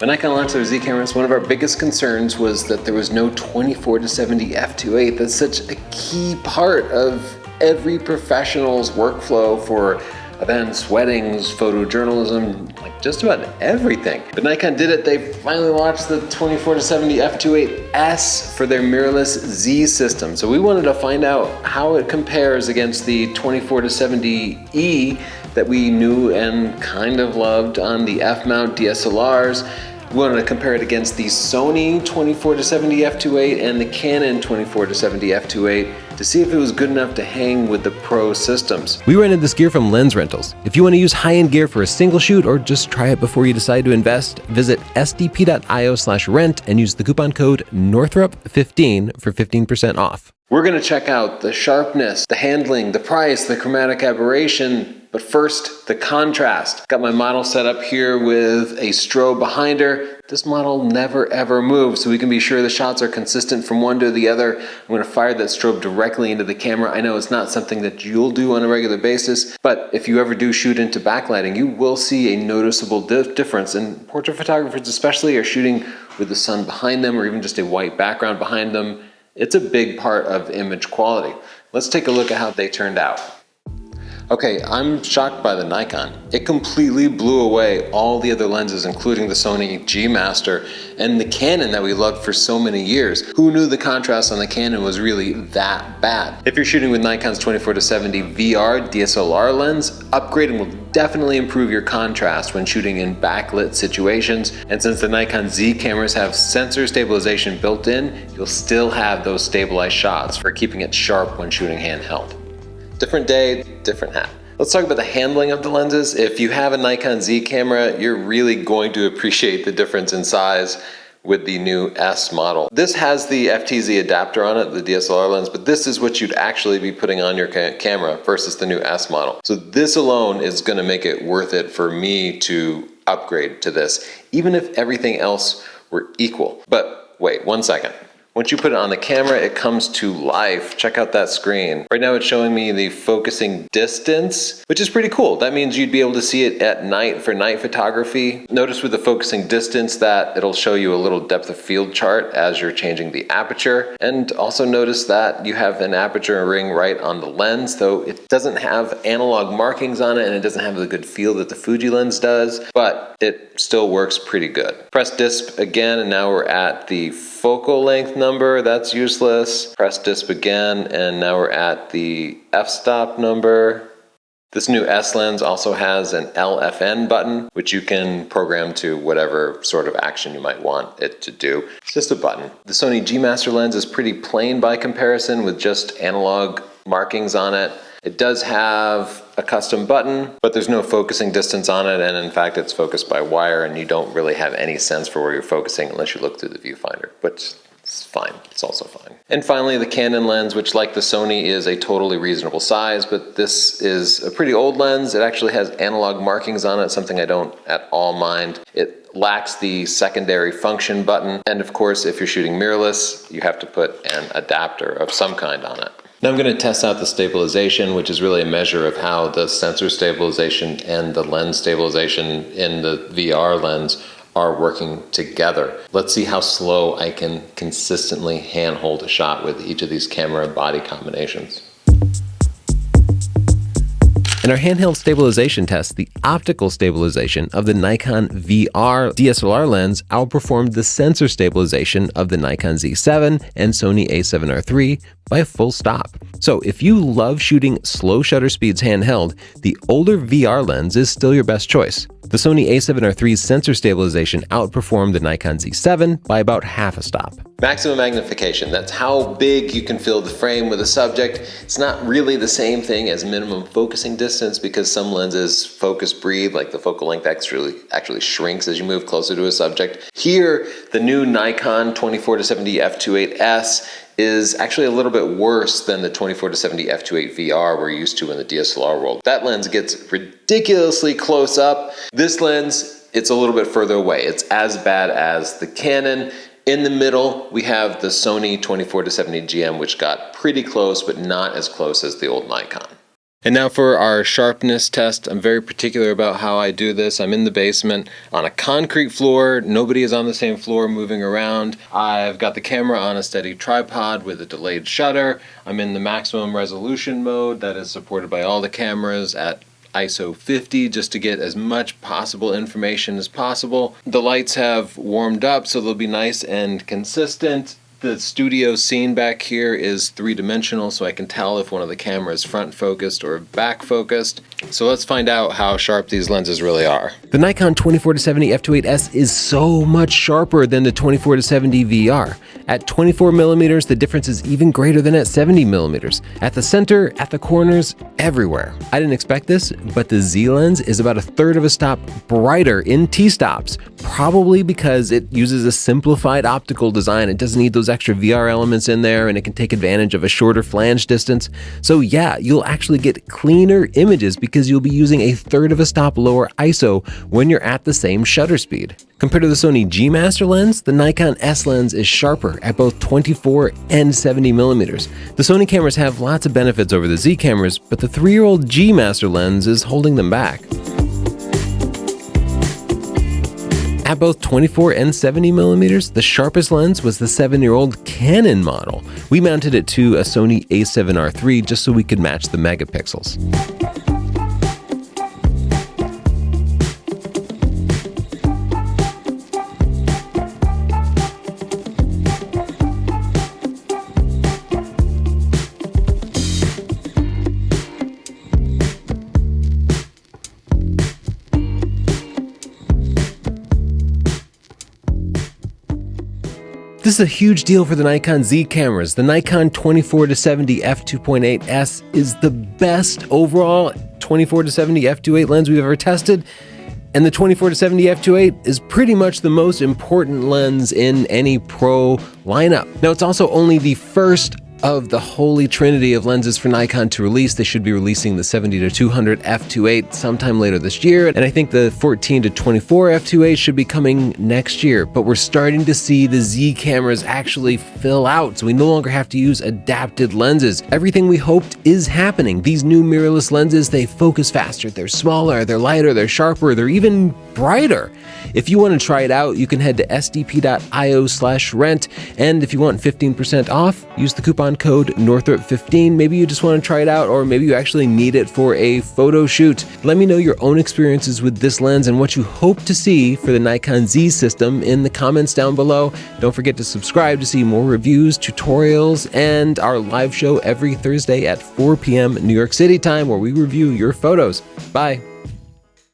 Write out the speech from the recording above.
When Nikon launched their Z cameras, one of our biggest concerns was that there was no 24-70 f2.8. That's such a key part of every professional's workflow for events, weddings, photojournalism, like just about everything. But Nikon did it. They finally launched the 24-70 f2.8S for their mirrorless Z system. So we wanted to find out how it compares against the 24-70E that we knew and kind of loved on the F-mount DSLRs. We wanted to compare it against the Sony 24-70 f2.8 and the Canon 24-70 f2.8 to see if it was good enough to hang with the pro systems. We rented this gear from Lens Rentals. If you want to use high-end gear for a single shoot or just try it before you decide to invest, visit sdp.io/rent and use the coupon code Northrop15 for 15% off. We're going to check out the sharpness, the handling, the price, the chromatic aberration, but first, the contrast. Got my model set up here with a strobe behind her. This model never ever moves, so we can be sure the shots are consistent from one to the other. I'm going to fire that strobe directly into the camera. I know it's not something that you'll do on a regular basis, but if you ever do shoot into backlighting, you will see a noticeable difference. And portrait photographers especially are shooting with the sun behind them or even just a white background behind them. It's a big part of image quality. Let's take a look at how they turned out. Okay, I'm shocked by the Nikon. It completely blew away all the other lenses, including the Sony G Master and the Canon that we loved for so many years. Who knew the contrast on the Canon was really that bad? If you're shooting with Nikon's 24-70 VR DSLR lens, upgrading will definitely improve your contrast when shooting in backlit situations. And since the Nikon Z cameras have sensor stabilization built in, you'll still have those stabilized shots for keeping it sharp when shooting handheld. Different day, different hat. Let's talk about the handling of the lenses. If you have a Nikon Z camera, you're really going to appreciate the difference in size with the new S model. This has the FTZ adapter on it, the DSLR lens, but this is what you'd actually be putting on your camera versus the new S model. So this alone is gonna make it worth it for me to upgrade to this, even if everything else were equal. But wait, 1 second. Once you put it on the camera, it comes to life. Check out that screen. Right now it's showing me the focusing distance, which is pretty cool. That means you'd be able to see it at night for night photography. Notice with the focusing distance that it'll show you a little depth of field chart as you're changing the aperture. And also notice that you have an aperture ring right on the lens, though it doesn't have analog markings on it and it doesn't have the good feel that the Fuji lens does, but it still works pretty good. Press disp again, and now we're at the focal length number. That's useless. Press disp again, and now we're at the f-stop number. This new S lens also has an LFN button, which you can program to whatever sort of action you might want it to do. It's just a button. The Sony G Master lens is pretty plain by comparison with just analog markings on it. It does have a custom button, but there's no focusing distance on it, and in fact it's focused by wire, and you don't really have any sense for where you're focusing unless you look through the viewfinder, which is fine. It's also fine. And finally, the Canon lens, which like the Sony is a totally reasonable size, but this is a pretty old lens. It actually has analog markings on it, something I don't at all mind. It lacks the secondary function button, and of course, if you're shooting mirrorless, you have to put an adapter of some kind on it. Now I'm going to test out the stabilization, which is really a measure of how the sensor stabilization and the lens stabilization in the VR lens are working together. Let's see how slow I can consistently handhold a shot with each of these camera body combinations. In our handheld stabilization test, the optical stabilization of the Nikon VR DSLR lens outperformed the sensor stabilization of the Nikon Z7 and Sony A7R III by a full stop. So if you love shooting slow shutter speeds handheld, the older VR lens is still your best choice. The Sony A7R III's sensor stabilization outperformed the Nikon Z7 by about half a stop. Maximum magnification, that's how big you can fill the frame with a subject. It's not really the same thing as minimum focusing distance because some lenses focus breathe, like the focal length actually shrinks as you move closer to a subject. Here, the new Nikon 24-70 f2.8S is actually a little bit worse than the 24-70 f2.8 VR we're used to in the DSLR world. That lens gets ridiculously close up. This lens, it's a little bit further away. It's as bad as the Canon. In the middle, we have the Sony 24-70 GM, which got pretty close, but not as close as the old Nikon. And now for our sharpness test. I'm very particular about how I do this. I'm in the basement on a concrete floor. Nobody is on the same floor moving around. I've got the camera on a steady tripod with a delayed shutter. I'm in the maximum resolution mode that is supported by all the cameras at ISO 50 just to get as much possible information as possible. The lights have warmed up so they'll be nice and consistent. The studio scene back here is three-dimensional, so I can tell if one of the cameras front focused or back focused. So let's find out how sharp these lenses really are. The Nikon 24-70 f2.8s is so much sharper than the 24-70 VR. At 24 millimeters, the difference is even greater than at 70 millimeters. At the center, at the corners, everywhere. I didn't expect this, but the Z lens is about a third of a stop brighter in T-stops, probably because it uses a simplified optical design. It doesn't need those extra VR elements in there, and it can take advantage of a shorter flange distance. So yeah, you'll actually get cleaner images because you'll be using a third of a stop lower ISO when you're at the same shutter speed. Compared to the Sony G Master lens, the Nikon S lens is sharper at both 24 and 70 millimeters. The Sony cameras have lots of benefits over the Z cameras, but the 3-year-old G Master lens is holding them back. At both 24 and 70 millimeters, the sharpest lens was the 7-year-old Canon model. We mounted it to a Sony a7R III just so we could match the megapixels. This is a huge deal for the Nikon Z cameras. The Nikon 24-70 f2.8s is the best overall 24-70 f2.8 lens we've ever tested. And the 24-70 f2.8 is pretty much the most important lens in any pro lineup. Now, it's also only the first of the holy trinity of lenses for Nikon to release. They should be releasing the 70-200 f2.8 sometime later this year, and I think the 14-24 f2.8 should be coming next year. But we're starting to see the Z cameras actually fill out, so we no longer have to use adapted lenses. Everything we hoped is happening. These new mirrorless lenses, they focus faster, they're smaller, they're lighter, they're sharper, they're even brighter. If you want to try it out, you can head to sdp.io/rent, and if you want 15% off, use the coupon code Northrop15. Maybe you just want to try it out, or maybe you actually need it for a photo shoot. Let me know your own experiences with this lens and what you hope to see for the Nikon Z system in the comments down below. Don't forget to subscribe to see more reviews, tutorials, and our live show every Thursday at 4 p.m. New York City time, where we review your photos. Bye.